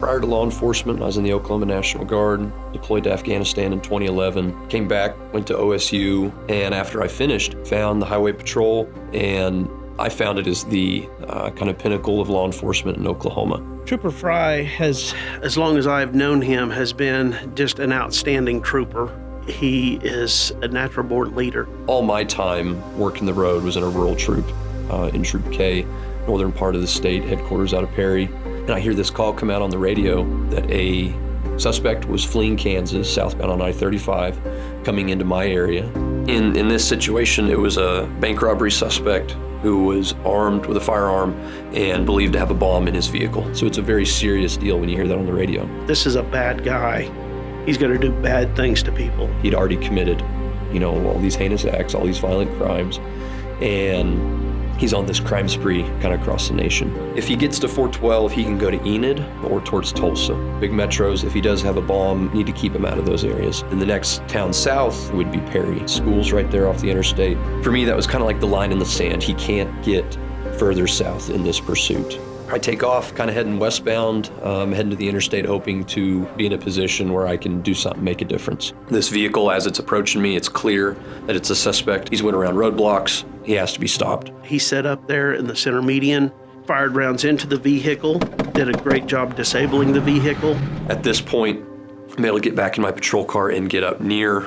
prior to law enforcement, I was in the Oklahoma National Guard, deployed to Afghanistan in 2011, came back, went to OSU, and after I finished, found the Highway Patrol, and I found it as the kind of pinnacle of law enforcement in Oklahoma. Trooper Fry has, as long as I've known him, has been just an outstanding trooper. He is a natural-born leader. All my time working the road was in a rural troop, in Troop K, northern part of the state, headquarters out of Perry. And I hear this call come out on the radio that a suspect was fleeing Kansas, southbound on I-35, coming into my area. In this situation, it was a bank robbery suspect who was armed with a firearm and believed to have a bomb in his vehicle. So it's a very serious deal when you hear that on the radio. This is a bad guy. He's going to do bad things to people. He'd already committed, all these heinous acts, all these violent crimes, and he's on this crime spree kind of across the nation. If he gets to 412, he can go to Enid or towards Tulsa. Big metros, if he does have a bomb, need to keep him out of those areas. And the next town south would be Perry. School's right there off the interstate. For me, that was kind of like the line in the sand. He can't get further south in this pursuit. I take off, kind of heading westbound, heading to the interstate, hoping to be in a position where I can do something, make a difference. This vehicle, as it's approaching me, it's clear that it's a suspect. He's went around roadblocks. He has to be stopped. He set up there in the center median, fired rounds into the vehicle, did a great job disabling the vehicle. At this point, I'm able to get back in my patrol car and get up near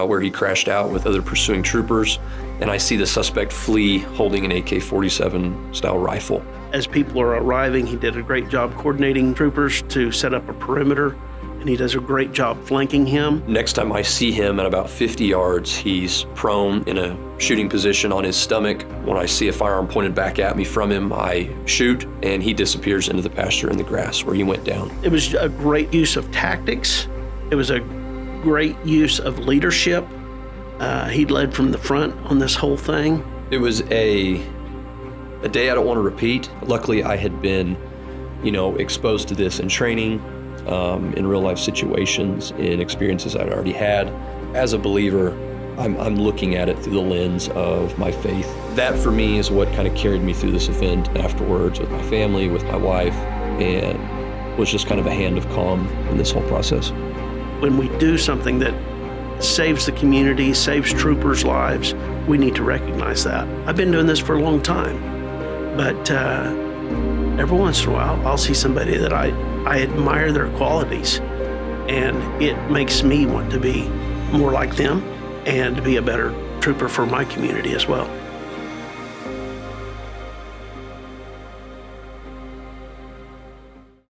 where he crashed out with other pursuing troopers, and I see the suspect flee holding an AK-47 style rifle. As people are arriving, he did a great job coordinating troopers to set up a perimeter, and he does a great job flanking him. Next time I see him at about 50 yards, he's prone in a shooting position on his stomach. When I see a firearm pointed back at me from him, I shoot, and he disappears into the pasture in the grass where he went down. It was a great use of tactics. It was a great use of leadership. He led from the front on this whole thing. It was a day I don't want to repeat. Luckily, I had been, exposed to this in training, in real life situations, in experiences I'd already had. As a believer, I'm looking at it through the lens of my faith. That for me is what kind of carried me through this event afterwards with my family, with my wife, and was just kind of a hand of calm in this whole process. When we do something that saves the community, saves troopers' lives, we need to recognize that. I've been doing this for a long time, but every once in a while, I'll see somebody that I admire their qualities, and it makes me want to be more like them and to be a better trooper for my community as well.